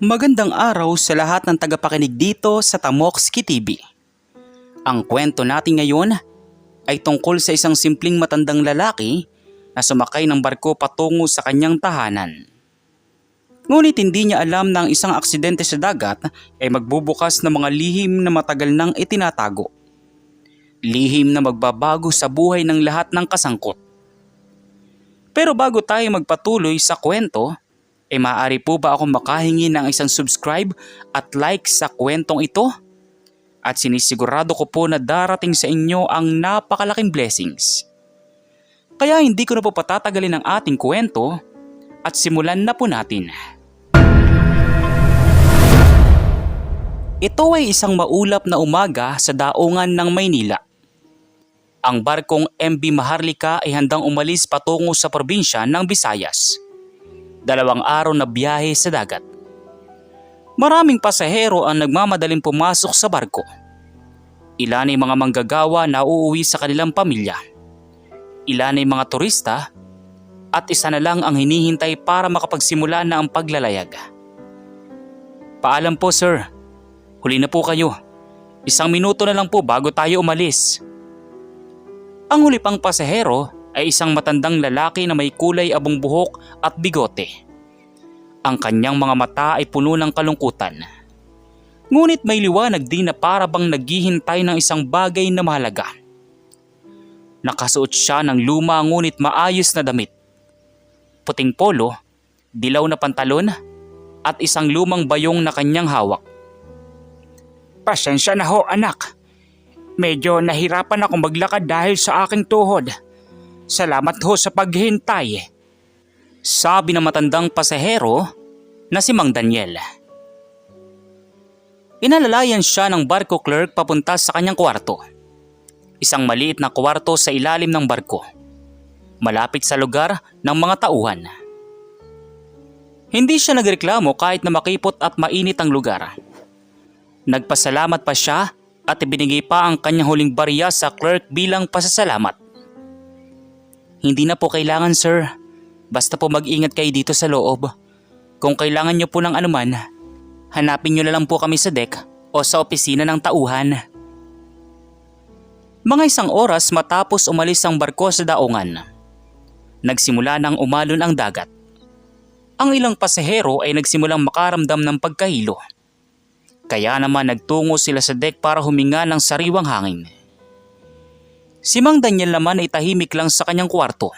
Magandang araw sa lahat ng tagapakinig dito sa Tamokski TV. Ang kwento natin ngayon ay tungkol sa isang simpleng matandang lalaki na sumakay ng barko patungo sa kanyang tahanan. Ngunit hindi niya alam na ang isang aksidente sa dagat ay magbubukas ng mga lihim na matagal nang itinatago. Lihim na magbabago sa buhay ng lahat ng kasangkot. Pero bago tayo magpatuloy sa kwento, maaari po ba akong makahingi ng isang subscribe at like sa kwentong ito? At sinisigurado ko po na darating sa inyo ang napakalaking blessings. Kaya hindi ko na po patatagalin ang ating kwento at simulan na po natin. Ito ay isang maulap na umaga sa daungan ng Maynila. Ang barkong MV Maharlika ay handang umalis patungo sa probinsya ng Visayas. 2 araw na biyahe sa dagat. Maraming pasahero ang nagmamadaling pumasok sa barko. Ilan ay mga manggagawa na uuwi sa kanilang pamilya. Ilan ay mga turista at isa na lang ang hinihintay para makapagsimula na ang paglalayag. Paalam po sir, huli na po kayo. 1 minuto na lang po bago tayo umalis. Ang huli pang pasahero ay isang matandang lalaki na may kulay abong buhok at bigote. Ang kanyang mga mata ay puno ng kalungkutan. Ngunit may liwanag din na para bang naghihintay ng isang bagay na mahalaga. Nakasuot siya ng luma ngunit maayos na damit. Puting polo, dilaw na pantalon at isang lumang bayong na kanyang hawak. Pasensya na ho anak. Medyo nahirapan akong maglakad dahil sa aking tuhod. Salamat ho sa paghihintay. Sabi ng matandang pasahero na si Mang Daniel. Inalalayan siya ng barko clerk papunta sa kanyang kwarto. Isang maliit na kwarto sa ilalim ng barko. Malapit sa lugar ng mga tauhan. Hindi siya nagreklamo kahit na makipot at mainit ang lugar. Nagpasalamat pa siya at ibinigay pa ang kanyang huling barya sa clerk bilang pasasalamat. Hindi na po kailangan sir. Basta po mag-ingat kayo dito sa loob. Kung kailangan nyo po ng anuman, hanapin nyo na lang po kami sa deck o sa opisina ng tauhan. Mga 1 oras matapos umalis ang barko sa daungan. Nagsimula nang umalon ang dagat. Ang ilang pasahero ay nagsimulang makaramdam ng pagkahilo. Kaya naman nagtungo sila sa deck para huminga ng sariwang hangin. Si Mang Daniel naman ay tahimik lang sa kanyang kwarto.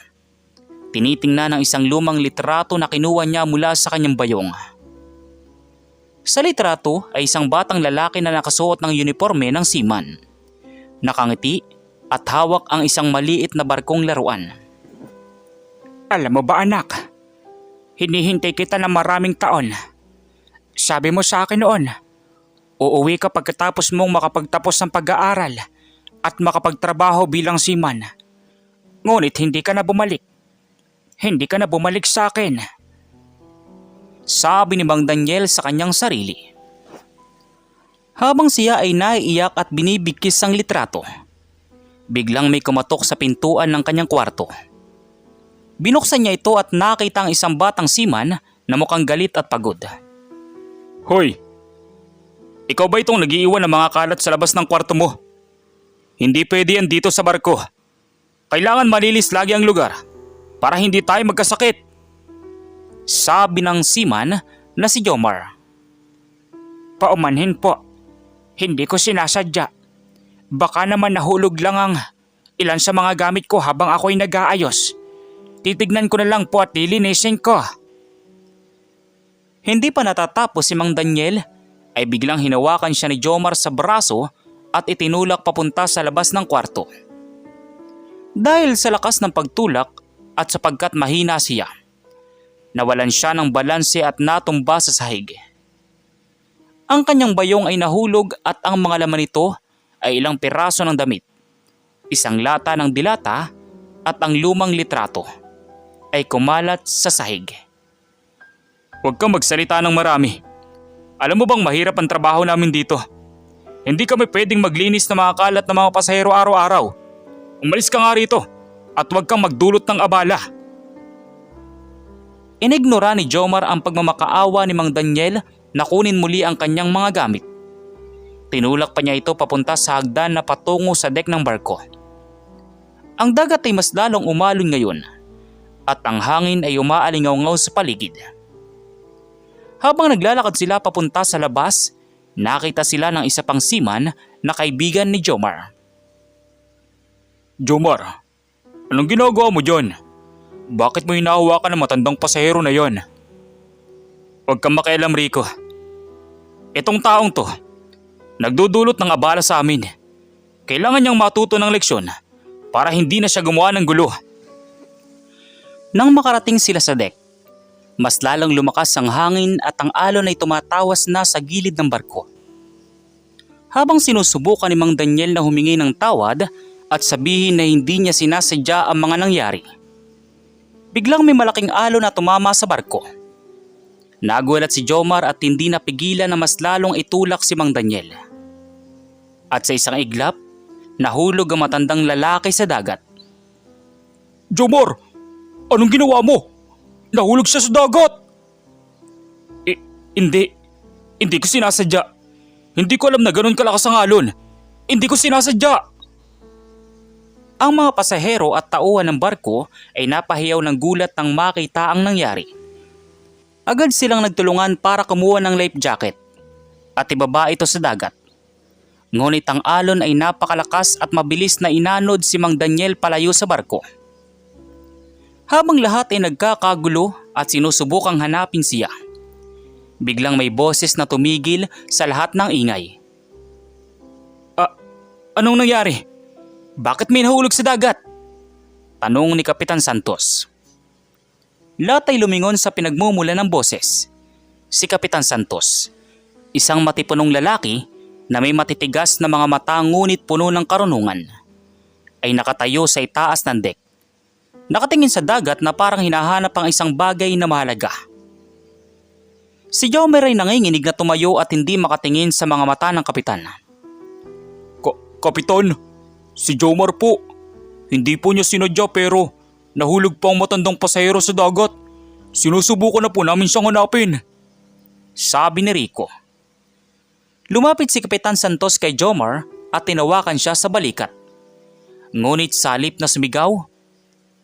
Tinitingnan ang isang lumang litrato na kinuha niya mula sa kanyang bayong. Sa litrato ay isang batang lalaki na nakasuot ng uniforme ng seaman. Nakangiti at hawak ang isang maliit na barkong laruan. Alam mo ba anak, hinihintay kita ng maraming taon. Sabi mo sa akin noon, uuwi ka pagkatapos mong makapagtapos ng pag-aaral at makapagtrabaho bilang seaman. Ngunit hindi ka na bumalik. Hindi ka na bumalik sa akin. Sabi ni Mang Daniel sa kanyang sarili. Habang siya ay naiiyak at binibigkis ang litrato, biglang may kumatok sa pintuan ng kanyang kwarto. Binuksan niya ito at nakita ang isang batang seaman na mukhang galit at pagod. Hoy! Ikaw ba itong nag-iiwan ng mga kalat sa labas ng kwarto mo? Hindi pwede yan dito sa barko. Kailangan malinis lagi ang lugar para hindi tayo magkasakit. Sabi ng seaman na si Jomar. Paumanhin po. Hindi ko sinasadya. Baka naman nahulog lang ang ilan sa mga gamit ko habang ako'y nag-aayos. Titignan ko na lang po at lilinisin ko. Hindi pa natatapos si Mang Daniel ay biglang hinawakan siya ni Jomar sa braso at itinulak papunta sa labas ng kwarto. Dahil sa lakas ng pagtulak at sapagkat mahina siya, nawalan siya ng balanse at natumba sa sahig. Ang kanyang bayong ay nahulog at ang mga laman nito ay ilang piraso ng damit, isang lata ng dilata at ang lumang litrato ay kumalat sa sahig. Huwag kang magsalita ng marami. Alam mo bang mahirap ang trabaho namin dito? Hindi kami pwedeng maglinis ng mga kalat ng mga pasahero araw-araw. Umalis ka nga rito at huwag kang magdulot ng abala. Inignora ni Jomar ang pagmamakaawa ni Mang Daniel na kunin muli ang kanyang mga gamit. Tinulak pa niya ito papunta sa hagdan na patungo sa dek ng barko. Ang dagat ay mas lalong umalon ngayon at ang hangin ay umaalingaw-ngaw sa paligid. Habang naglalakad sila papunta sa labas, nakita sila ng isa pang seaman na kaibigan ni Jomar. Jomar, anong ginagawa mo dyan? Bakit mo hinahawakan ng matandang pasahero na yon? Huwag kang makialam, Rico. Itong taong to, nagdudulot ng abala sa amin. Kailangan niyang matuto ng leksyon para hindi na siya gumawa ng gulo. Nang makarating sila sa deck, mas lalong lumakas ang hangin at ang alon ay tumatawas na sa gilid ng barko. Habang sinusubukan ni Mang Daniel na humingi ng tawad at sabihin na hindi niya sinasadya ang mga nangyari, biglang may malaking alon na tumama sa barko. Nagulat si Jomar at hindi napigilan na mas lalong itulak si Mang Daniel. At sa isang iglap, nahulog ang matandang lalaki sa dagat. Jomar, anong ginawa mo? Nahulog siya sa dagat! Hindi ko sinasadya. Hindi ko alam na ganun kalakas ang alon. Hindi ko sinasadya. Ang mga pasahero at tauhan ng barko ay napahiyaw ng gulat nang makita ang nangyari. Agad silang nagtulungan para kumuha ng life jacket at ibaba ito sa dagat. Ngunit ang alon ay napakalakas at mabilis na inanod si Mang Daniel palayo sa barko. Habang lahat ay nagkakagulo at sinusubukang hanapin siya, biglang may boses na tumigil sa lahat ng ingay. Anong nangyari? Bakit may nahulog sa dagat? Tanong ni Kapitan Santos. Lahat ay lumingon sa pinagmumula ng boses. Si Kapitan Santos, isang matipunong lalaki na may matitigas na mga mata ngunit puno ng karunungan, ay nakatayo sa itaas ng deck. Nakatingin sa dagat na parang hinahanap ang isang bagay na mahalaga. Si Jomer ay nanginginig na tumayo at hindi makatingin sa mga mata ng kapitan. Kapitan, si Jomar po. Hindi po niya sinadya pero nahulog pa ang matandang pasahero sa dagat. Sinusubukan na po namin siyang hanapin. Sabi ni Rico. Lumapit si Kapitan Santos kay Jomar at tinawakan siya sa balikat. Ngunit sa halip na sumigaw,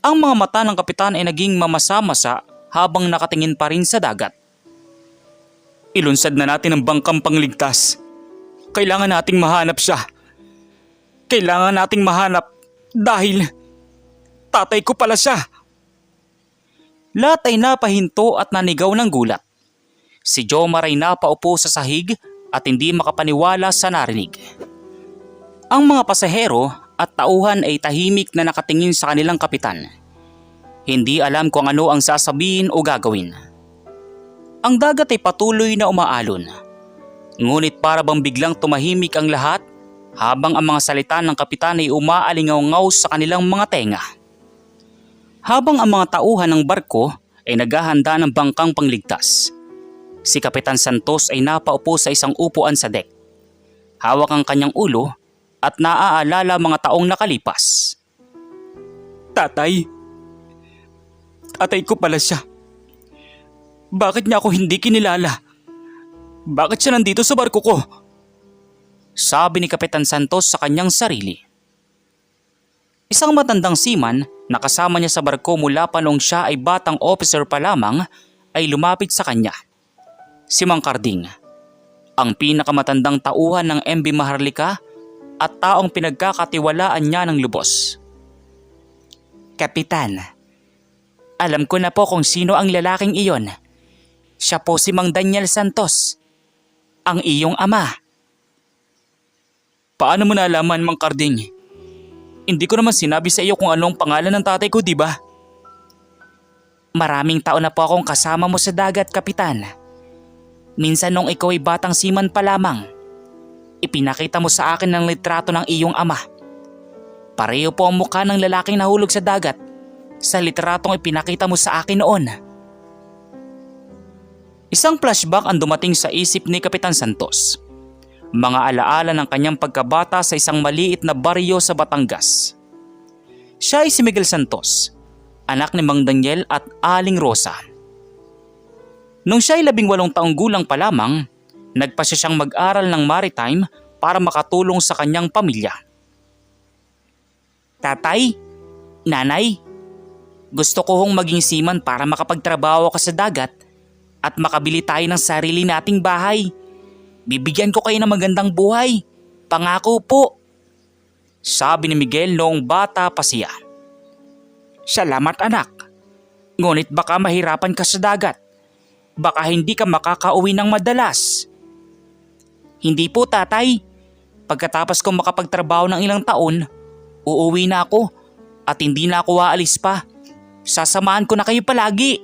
ang mga mata ng kapitan ay naging mamasa-masa habang nakatingin pa rin sa dagat. Ilunsad na natin ang bangkang pangligtas. Kailangan nating mahanap siya. Kailangan nating mahanap dahil tatay ko pala siya. Lahat ay napahinto at nanigaw ng gulat. Si Jomar ay napaupo sa sahig at hindi makapaniwala sa narinig. Ang mga pasahero at tauhan ay tahimik na nakatingin sa kanilang kapitan. Hindi alam kung ano ang sasabihin o gagawin. Ang dagat ay patuloy na umaalon. Ngunit para bang biglang tumahimik ang lahat habang ang mga salita ng kapitan ay umaalingaw-ngaw sa kanilang mga tenga. Habang ang mga tauhan ng barko ay naghahanda ng bangkang pangligtas, si Kapitan Santos ay napaupo sa isang upuan sa deck. Hawak ang kanyang ulo at naaalala mga taong nakalipas. Tatay ko pala siya. Bakit niya ako hindi kinilala? Bakit siya nandito sa barko ko? Sabi ni Kapitan Santos sa kanyang sarili. Isang matandang seaman na kasama niya sa barko mula pa noong siya ay batang officer pa lamang ay lumapit sa kanya. Si Mang Karding, ang pinakamatandang tauhan ng MV Maharlika at taong pinagkakatiwalaan niya ng lubos. Kapitan, alam ko na po kung sino ang lalaking iyon. Siya po si Mang Daniel Santos, ang iyong ama. Paano mo nalaman, Mang Karding? Hindi ko naman sinabi sa iyo kung anong pangalan ng tatay ko, di ba? Maraming taon na po akong kasama mo sa dagat, Kapitan. Minsan nung ikaw ay batang seaman pa lamang, ipinakita mo sa akin ng litrato ng iyong ama. Pareho po ang mukha ng lalaking nahulog sa dagat sa litratong ipinakita mo sa akin noon. Isang flashback ang dumating sa isip ni Kapitan Santos. Mga alaala ng kanyang pagkabata sa isang maliit na baryo sa Batangas. Siya ay si Miguel Santos, anak ni Mang Daniel at Aling Rosa. 'Yung mga alaala ng kanyang pagkabata sa isang maliit na baryo sa Batangas. Siya ay si Miguel Santos, anak ni Mang Daniel at Aling Rosa. 'Yung mga alaala ng kanyang pagkabata sa isang maliit na baryo sa Batangas. Siya ay si Miguel Santos, anak ni Mang Daniel at Aling Rosa. Nung siya ay 18 taong gulang pa lamang, nagpasya siyang mag-aral ng maritime para makatulong sa kanyang pamilya. Tatay, nanay, gusto ko hong maging seaman para makapagtrabaho ka sa dagat at makabili tayo ng sarili nating bahay. Bibigyan ko kayo ng magandang buhay. Pangako po. Sabi ni Miguel noong bata pa siya. Salamat anak. Ngunit baka mahirapan ka sa dagat. Baka hindi ka makakauwi ng madalas. Hindi po tatay. Pagkatapos kong makapagtrabaho ng ilang taon, uuwi na ako at hindi na ako aalis pa. Sasamahan ko na kayo palagi.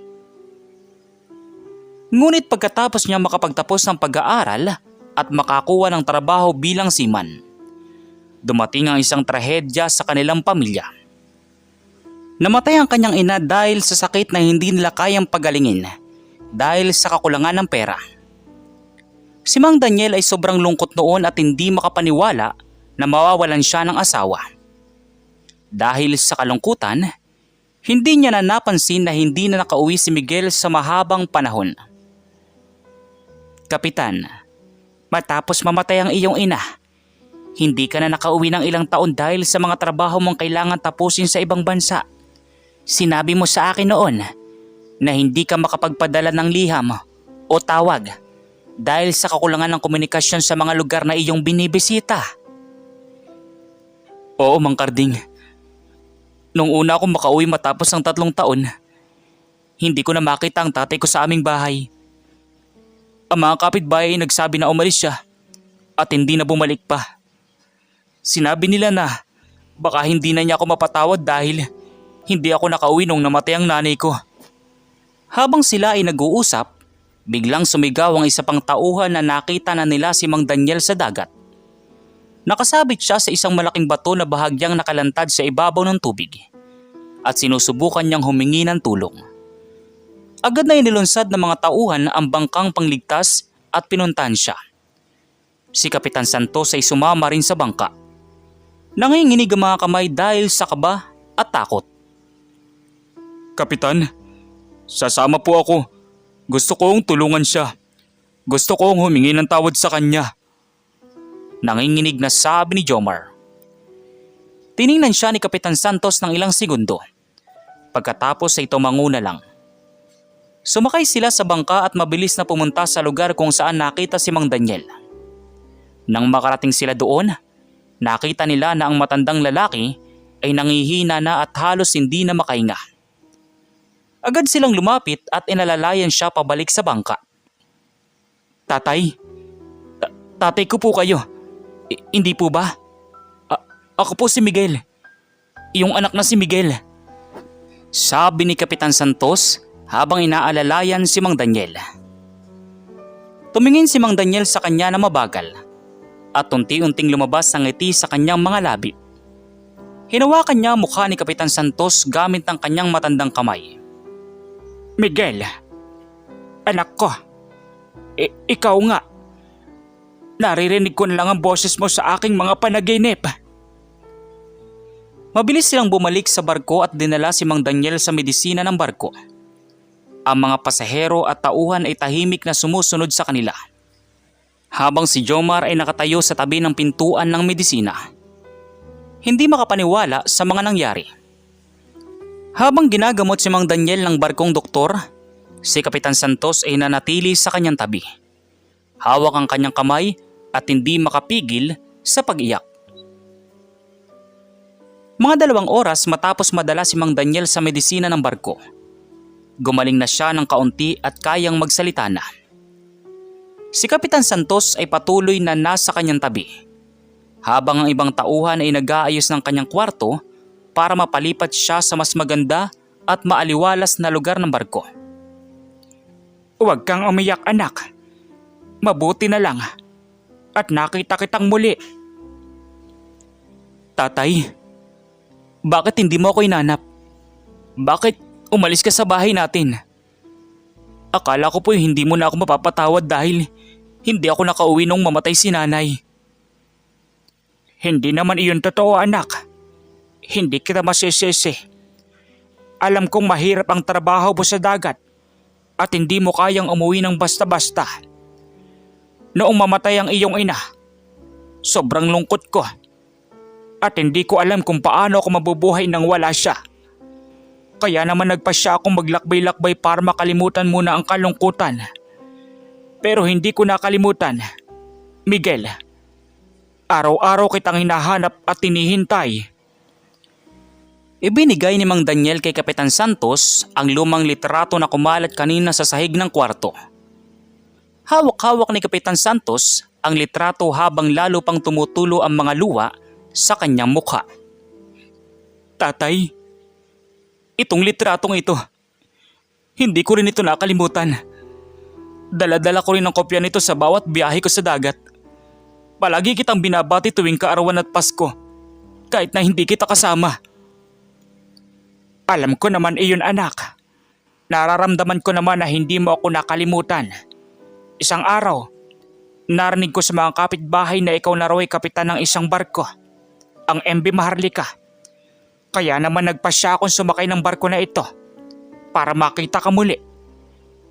Ngunit pagkatapos niya makapagtapos ng pag-aaral at makakuha ng trabaho bilang seaman, dumating ang isang trahedya sa kanilang pamilya. Namatay ang kanyang ina dahil sa sakit na hindi nila kayang pagalingin dahil sa kakulangan ng pera. Si Mang Daniel ay sobrang lungkot noon at hindi makapaniwala na mawawalan siya ng asawa. Dahil sa kalungkutan, hindi niya na napansin na hindi na nakauwi si Miguel sa mahabang panahon. Kapitan, matapos mamatay ang iyong ina, hindi ka na nakauwi ng ilang taon dahil sa mga trabaho mong kailangan tapusin sa ibang bansa. Sinabi mo sa akin noon na hindi ka makapagpadala ng liham o tawag dahil sa kakulangan ng komunikasyon sa mga lugar na iyong binibisita. Oo, Mang Karding. Nung una akong makauwi matapos ang 3 taon, hindi ko na makita ang tatay ko sa aming bahay. Ang mga kapitbahay ay nagsabi na umalis siya at hindi na bumalik pa. Sinabi nila na baka hindi na niya ako mapatawad dahil hindi ako nakauwi nung namatay ang nanay ko. Habang sila ay nag-uusap, biglang sumigaw ang isa pang tauhan na nakita na nila si Mang Daniel sa dagat. Nakasabit siya sa isang malaking bato na bahagyang nakalantad sa ibabaw ng tubig at sinusubukan niyang humingi ng tulong. Agad na inilunsad ng mga tauhan ang bangkang pangligtas at pinuntahan siya. Si Kapitan Santos ay sumama rin sa bangka. Nanginginig ang mga kamay dahil sa kaba at takot. Kapitan, sasama po ako. Gusto kong tulungan siya. Gusto kong humingi ng tawad sa kanya. Nanginginig na sabi ni Jomar. Tiningnan siya ni Kapitan Santos ng ilang segundo. Pagkatapos ay tumango na lang. Sumakay sila sa bangka at mabilis na pumunta sa lugar kung saan nakita si Mang Daniel. Nang makarating sila doon, nakita nila na ang matandang lalaki ay nangihina na at halos hindi na makahinga. Agad silang lumapit at inalalayan siya pabalik sa bangka. Tatay, tatay ko po kayo. Hindi po ba? Ako po si Miguel. Yung anak na si Miguel. Sabi ni Kapitan Santos habang inaalalayan si Mang Daniel. Tumingin si Mang Daniel sa kanya na mabagal at unti-unting lumabas ang ngiti sa kanyang mga labi. Hinawakan niya ang mukha ni Kapitan Santos gamit ang kanyang matandang kamay. Miguel, anak ko, ikaw nga. Naririnig ko na lang ang boses mo sa aking mga panaginip. Mabilis silang bumalik sa barko at dinala si Mang Daniel sa medisina ng barko. Ang mga pasahero at tauhan ay tahimik na sumusunod sa kanila. Habang si Jomar ay nakatayo sa tabi ng pintuan ng medisina. Hindi makapaniwala sa mga nangyari. Habang ginagamot si Mang Daniel ng barkong doktor, si Kapitan Santos ay nanatili sa kanyang tabi. Hawak ang kanyang kamay at hindi makapigil sa pag-iyak. Mga 2 oras matapos madala si Mang Daniel sa medisina ng barko, gumaling na siya ng kaunti at kayang magsalita na. Si Kapitan Santos ay patuloy na nasa kanyang tabi, habang ang ibang tauhan ay nag-aayos ng kanyang kwarto para mapalipat siya sa mas maganda at maaliwalas na lugar ng barko. Huwag kang umiyak anak. Mabuti na lang at nakita kitang muli. Tatay, bakit hindi mo ako inanap? Bakit umalis ka sa bahay natin? Akala ko po hindi mo na ako mapapatawad dahil hindi ako nakauwi nung mamatay si nanay. Hindi naman iyon totoo anak. Hindi kita masisisi. Alam kong mahirap ang trabaho mo sa dagat. at hindi mo kayang umuwi ng basta-basta. Noong mamatay ang iyong ina, sobrang lungkot ko at hindi ko alam kung paano ako mabubuhay nang wala siya. Kaya naman nagpasya akong maglakbay-lakbay para makalimutan muna ang kalungkutan. Pero hindi ko nakalimutan, Miguel. Araw-araw kitang hinahanap at tinihintay. Ibinigay ni Mang Daniel kay Kapitan Santos ang lumang litrato na kumalat kanina sa sahig ng kwarto. Hawak-hawak ni Kapitan Santos ang litrato habang lalo pang tumutulo ang mga luha sa kanyang mukha. Tatay, itong litratong ito, hindi ko rin ito nakalimutan. Dala-dala ko rin ang kopya nito sa bawat biyahe ko sa dagat. Palagi kitang binabati tuwing kaarawan at Pasko, kahit na hindi kita kasama. Alam ko naman iyon, anak. Nararamdaman ko naman na hindi mo ako nakalimutan. Isang araw, narinig ko sa mga kapitbahay na ikaw na raw ay kapitan ng isang barko, ang MV Maharlika. Kaya naman nagpasya akong sumakay ng barko na ito para makita ka muli.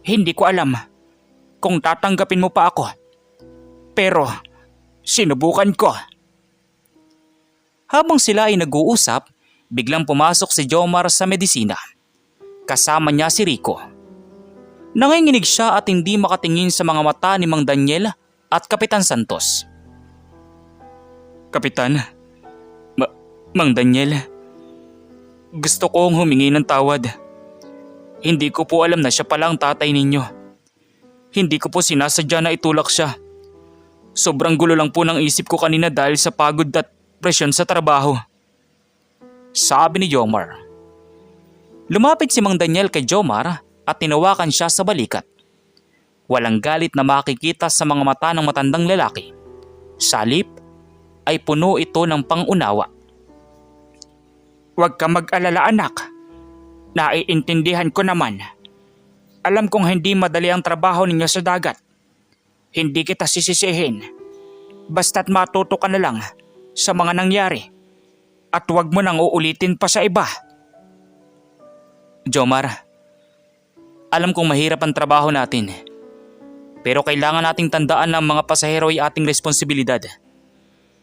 Hindi ko alam kung tatanggapin mo pa ako, pero sinubukan ko. Habang sila ay nag-uusap, biglang pumasok si Jomar sa medisina. Kasama niya si Rico. Nanginginig siya at hindi makatingin sa mga mata ni Mang Daniel at Kapitan Santos. Kapitan, Mang Daniel, gusto kong humingi ng tawad. Hindi ko po alam na siya pala ang tatay ninyo. Hindi ko po sinasadya na itulak siya. Sobrang gulo lang po ng isip ko kanina dahil sa pagod at presyon sa trabaho. Sabi ni Jomar. Lumapit si Mang Daniel kay Jomar at tinawakan siya sa balikat. Walang galit na makikita sa mga mata ng matandang lalaki. Sa halip ay puno ito ng pangunawa. Huwag ka mag-alala, anak. Naiintindihan ko naman. Alam kong hindi madali ang trabaho ninyo sa dagat. Hindi kita sisisihin. Basta't matuto ka na lang sa mga nangyari. At huwag mo nang uulitin pa sa iba. Jomar, alam kong mahirap ang trabaho natin. Pero kailangan nating tandaan na ang mga pasahero ay ating responsibilidad.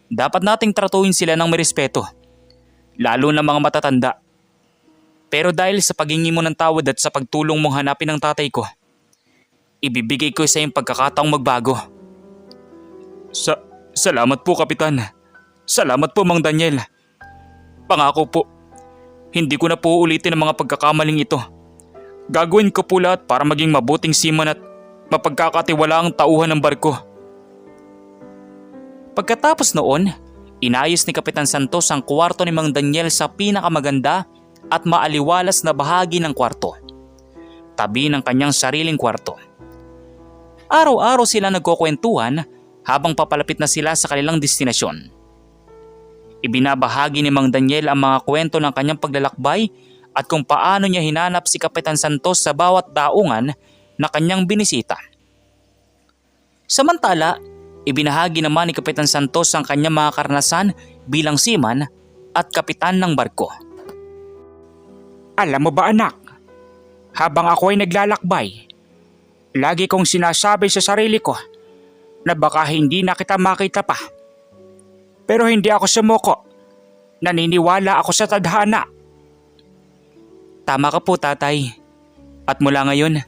Dapat nating tratuhin sila ng may respeto. Lalo na mga matatanda. Pero dahil sa paghingi mo ng tawad at sa pagtulong mong hanapin ang tatay ko, ibibigay ko sa iyong pagkakataong magbago. Salamat po, Kapitan. Salamat po, Mang Daniel. Pangako po, hindi ko na po ulitin ang mga pagkakamaling ito. Gagawin ko po lahat para maging mabuting seaman at mapagkakatiwalaang tauhan ng barko. Pagkatapos noon, inayos ni Kapitan Santos ang kwarto ni Mang Daniel sa pinakamaganda at maaliwalas na bahagi ng kwarto. Tabi ng kanyang sariling kwarto. Araw-araw sila nagkukwentuhan habang papalapit na sila sa kanilang destinasyon. Ibinabahagi ni Mang Daniel ang mga kwento ng kanyang paglalakbay at kung paano niya hinanap si Kapitan Santos sa bawat daungan na kanyang binisita. Samantala, ibinahagi naman ni Kapitan Santos ang kanyang mga karanasan bilang seaman at kapitan ng barko. Alam mo ba, anak, habang ako ay naglalakbay, lagi kong sinasabi sa sarili ko na baka hindi na kita makita pa. Pero hindi ako sumuko. Naniniwala ako sa tadhana. Tama ka po, tatay. At mula ngayon,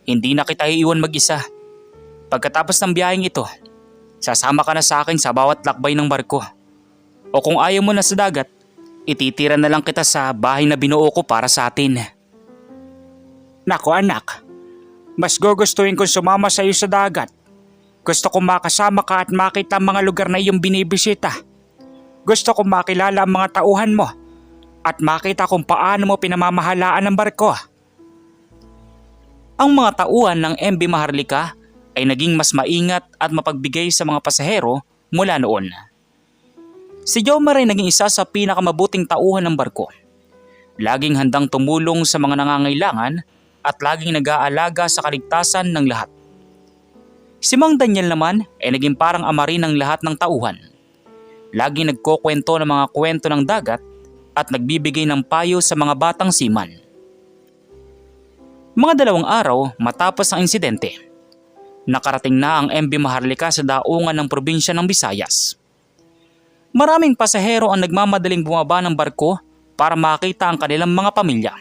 hindi na kita iiwan mag-isa. Pagkatapos ng biyaheng ito, sasama ka na sa akin sa bawat lakbay ng barko. O kung ayaw mo na sa dagat, ititira na lang kita sa bahay na binuo ko para sa atin. Nako, anak, mas gugustuhin kong sumama sa iyo sa dagat. Gusto kong makasama ka at makita ang mga lugar na iyong binibisita. Gusto kong makilala ang mga tauhan mo at makita kung paano mo pinamamahalaan ang barko. Ang mga tauhan ng MV Maharlika ay naging mas maingat at mapagbigay sa mga pasahero mula noon. Si Jomar ay naging isa sa pinakamabuting tauhan ng barko. Laging handang tumulong sa mga nangangailangan at laging nag-aalaga sa kaligtasan ng lahat. Si Mang Daniel naman ay naging parang ama rin ng lahat ng tauhan. Laging nagkukwento ng mga kwento ng dagat at nagbibigay ng payo sa mga batang seaman. Mga 2 araw matapos ang insidente, nakarating na ang MV Maharlika sa daungan ng probinsya ng Visayas. Maraming pasahero ang nagmamadaling bumaba ng barko para makita ang kanilang mga pamilya.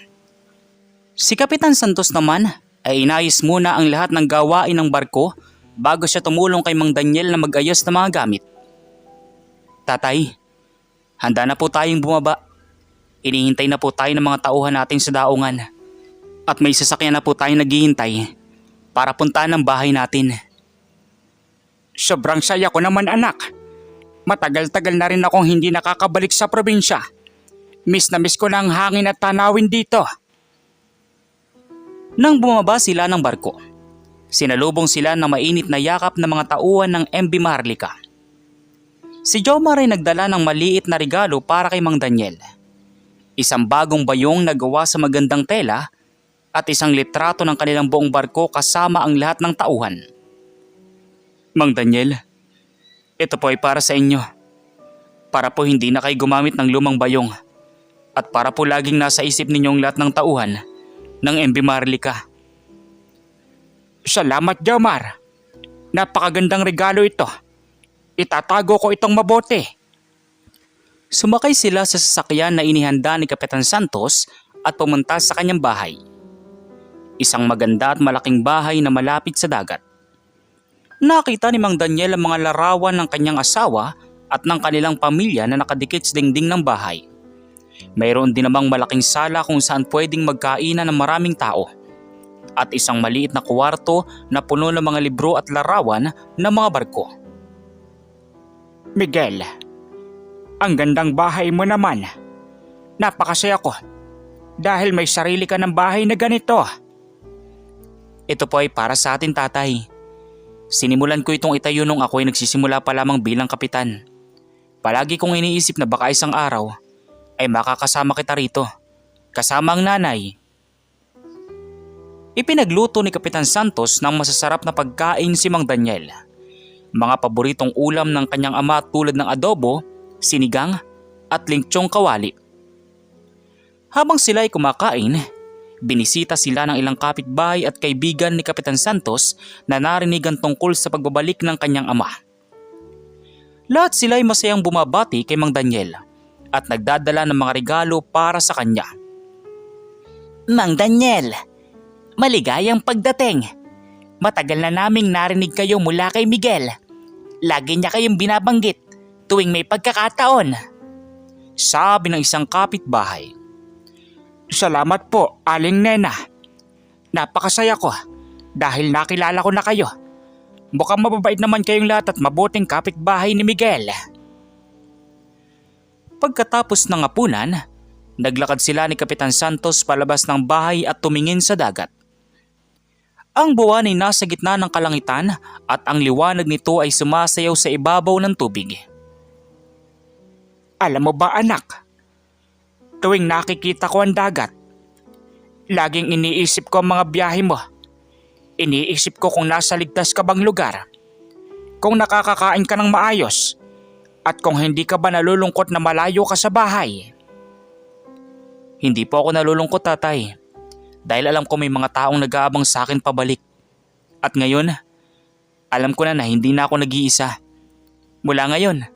Si Kapitan Santos naman ay inayos muna ang lahat ng gawain ng barko bago siya tumulong kay Mang Daniel na mag-ayos ng mga gamit. Tatay, handa na po tayong bumaba. Inihintay na po tayo ng mga tauhan natin sa daungan. At may sasakyan na po tayong naghihintay para puntahan ang bahay natin. Sobrang saya ko naman anak. Matagal-tagal na rin akong hindi nakakabalik sa probinsya. Miss na miss ko na ang hangin at tanawin dito. Nang bumaba sila ng barko, sinalubong sila ng mainit na yakap ng mga tauhan ng MV Maharlika. Si Jomar ay nagdala ng maliit na regalo para kay Mang Daniel. Isang bagong bayong na gawa sa magandang tela at isang litrato ng kanilang buong barko kasama ang lahat ng tauhan. Mang Daniel, ito po ay para sa inyo. Para po hindi na kayo gumamit ng lumang bayong. At para po laging nasa isip ninyong lahat ng tauhan ng MV Maharlika. Salamat, Jomar. Napakagandang regalo ito. Itatago ko itong mabuti. Sumakay sila sa sasakyan na inihanda ni Kapitan Santos at pumunta sa kanyang bahay. Isang maganda at malaking bahay na malapit sa dagat. Nakita ni Mang Daniel ang mga larawan ng kanyang asawa at ng kanilang pamilya na nakadikit sa dingding ng bahay. Mayroon din namang malaking sala kung saan pwedeng magkainan ng maraming tao. At isang maliit na kwarto na puno ng mga libro at larawan ng mga barko. Miguel, ang gandang bahay mo naman. Napakasaya ko dahil may sarili ka ng bahay na ganito. Ito po ay para sa atin, tatay. Sinimulan ko itong itayo nung ako ay nagsisimula pa lamang bilang kapitan. Palagi kong iniisip na baka isang araw ay makakasama kita rito, kasama ang nanay. Ipinagluto ni Kapitan Santos ng masasarap na pagkain si Mang Daniel. Mga paboritong ulam ng kanyang ama tulad ng adobo, sinigang at lingchong kawali. Habang sila ay kumakain, binisita sila ng ilang kapitbahay at kaibigan ni Kapitan Santos na narinigan tungkol sa pagbabalik ng kanyang ama. Lahat sila ay masayang bumabati kay Mang Daniel at nagdadala ng mga regalo para sa kanya. Mang Daniel, maligayang pagdating. Matagal na naming narinig kayo mula kay Miguel. Lagi niya kayong binabanggit tuwing may pagkakataon. Sabi ng isang kapitbahay. Salamat po, Aling Nena. Napakasaya ko dahil nakilala ko na kayo. Mukhang mababait naman kayong lahat at mabuting kapitbahay ni Miguel. Pagkatapos ng hapunan, naglakad sila ni Kapitan Santos palabas ng bahay at tumingin sa dagat. Ang buwan ay nasa gitna ng kalangitan at ang liwanag nito ay sumasayaw sa ibabaw ng tubig. Alam mo ba anak, tuwing nakikita ko ang dagat, laging iniisip ko ang mga biyahe mo. Iniisip ko kung nasa ligtas ka bang lugar, kung nakakakain ka ng maayos, at kung hindi ka ba nalulungkot na malayo ka sa bahay. Hindi po ako nalulungkot, tatay. Dahil alam ko may mga taong nag-aabang sa akin pabalik. At ngayon, alam ko na hindi na ako nag-iisa. Mula ngayon,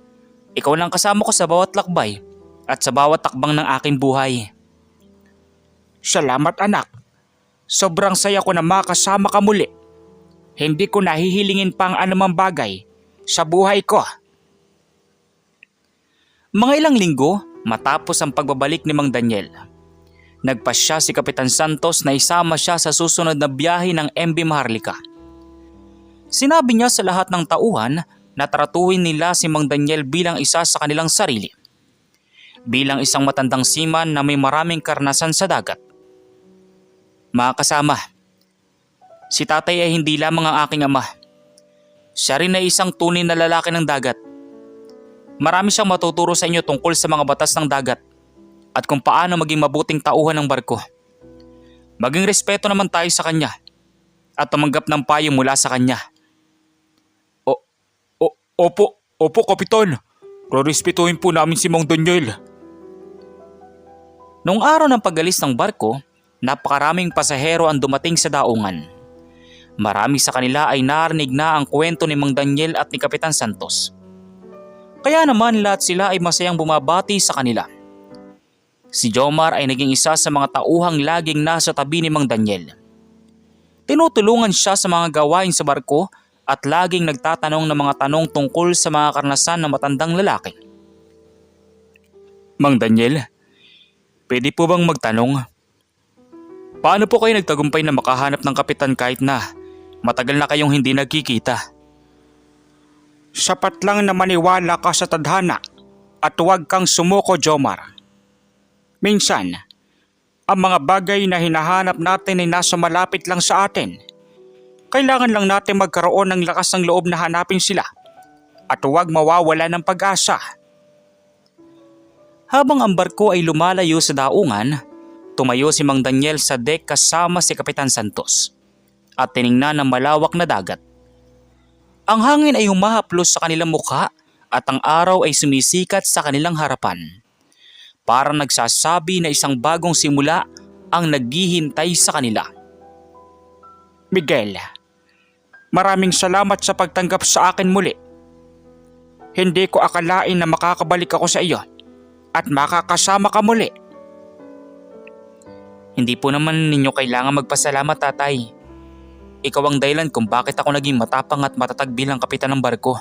ikaw lang kasama ko sa bawat lakbay at sa bawat takbang ng aking buhay. Salamat anak. Sobrang saya ko na makasama ka muli. Hindi ko nahihilingin pa ang anumang bagay sa buhay ko. Mga ilang linggo matapos ang pagbabalik ni Mang Daniel, nagpasya si Kapitan Santos na isama siya sa susunod na biyahe ng MV Maharlika. Sinabi niya sa lahat ng tauhan na tratuhin nila si Mang Daniel bilang isa sa kanilang sarili. Bilang isang matandang seaman na may maraming karanasan sa dagat. Mga kasama, si tatay ay hindi lamang ang aking ama. Siya rin ay isang tunay na lalaki ng dagat. Marami siyang matuturo sa inyo tungkol sa mga batas ng dagat at kung paano maging mabuting tauhan ng barko. Maging respeto naman tayo sa kanya at tumanggap ng payo mula sa kanya. Opo, Kapitan. Rerespetuhin po namin si Mang Daniel. Noong araw ng pag-alis ng barko, Napakaraming pasahero ang dumating sa daungan. Marami sa kanila ay narinig na ang kwento ni Mang Daniel at ni Kapitan Santos. Kaya naman lahat sila ay masayang bumabati sa kanila. Si Jomar ay naging isa sa mga tauhang laging nasa tabi ni Mang Daniel. Tinutulungan siya sa mga gawain sa barko at laging nagtatanong ng mga tanong tungkol sa mga karanasan ng matandang lalaki. Mang Daniel, pwede po bang magtanong? Paano po kayo nagtagumpay na makahanap ng kapitan kahit na matagal na kayong hindi nagkikita? Sapat lang na maniwala ka sa tadhana at huwag kang sumuko, Jomar. Minsan, ang mga bagay na hinahanap natin ay nasa malapit lang sa atin. Kailangan lang natin magkaroon ng lakas ng loob na hanapin sila at huwag mawawala ng pag-asa. Habang ang barko ay lumalayo sa daungan, tumayo si Mang Daniel sa deck kasama si Kapitan Santos at tiningnan ang malawak na dagat. Ang hangin ay humahaplos sa kanilang mukha at ang araw ay sumisikat sa kanilang harapan. Parang nagsasabi na isang bagong simula ang naghihintay sa kanila. Miguel, maraming salamat sa pagtanggap sa akin muli. Hindi ko akalain na makakabalik ako sa iyo at makakasama ka muli. Hindi po naman ninyo kailangan magpasalamat, tatay. Ikaw ang dahilan kung bakit ako naging matapang at matatag bilang kapitan ng barko.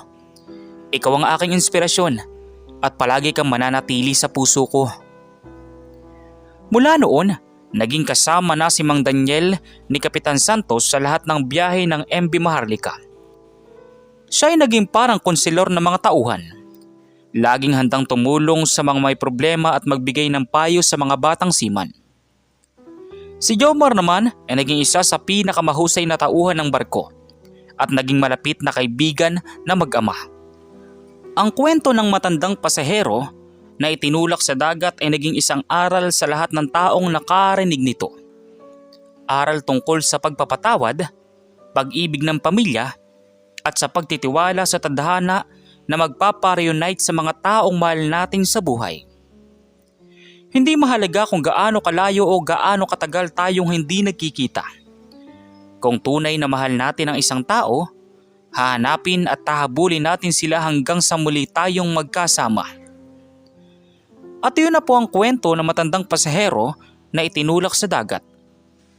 Ikaw ang aking inspirasyon at palagi kang mananatili sa puso ko. Mula noon, naging kasama na si Mang Daniel ni Kapitan Santos sa lahat ng biyahe ng MV Maharlika. Siya ay naging parang konselor ng mga tauhan. Laging handang tumulong sa mga may problema at magbigay ng payo sa mga batang seaman. Si Jomar naman ay naging isa sa pinakamahusay na tauhan ng barko at naging malapit na kaibigan na mag-ama. Ang kwento ng matandang pasahero na itinulak sa dagat ay naging isang aral sa lahat ng taong nakarinig nito. Aral tungkol sa pagpapatawad, pag-ibig ng pamilya at sa pagtitiwala sa tadhana na magpapa-reunite sa mga taong mahal natin sa buhay. Hindi mahalaga kung gaano kalayo o gaano katagal tayong hindi nagkikita. Kung tunay na mahal natin ang isang tao, hahanapin at hahabulin natin sila hanggang sa muli tayong magkasama. At yun na po ang kwento ng matandang pasahero na itinulak sa dagat.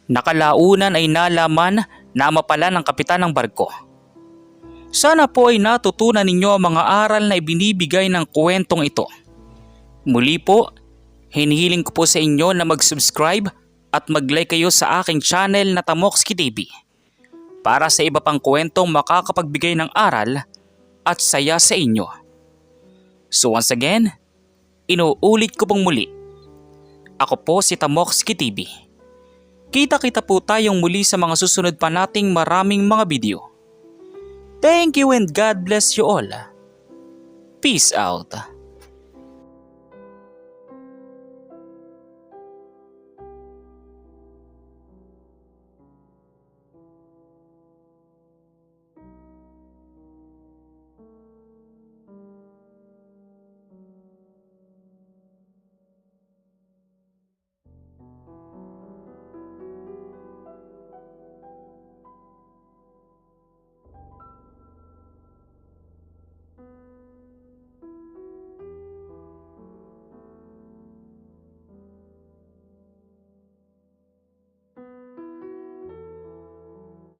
Nakalaunan ay nalaman na ama pala ng kapitan ng barko. Sana po ay natutunan ninyo ang mga aral na ibinibigay ng kwentong ito. Muli po, hinihiling ko po sa inyo na mag-subscribe at mag-like kayo sa aking channel na Tamokski TV para sa iba pang kwentong makakapagbigay ng aral at saya sa inyo. So once again, inuulit ko pong muli. Ako po si Tamokski TV. Kita-kita po tayong muli sa mga susunod pa nating maraming mga video. Thank you and God bless you all. Peace out.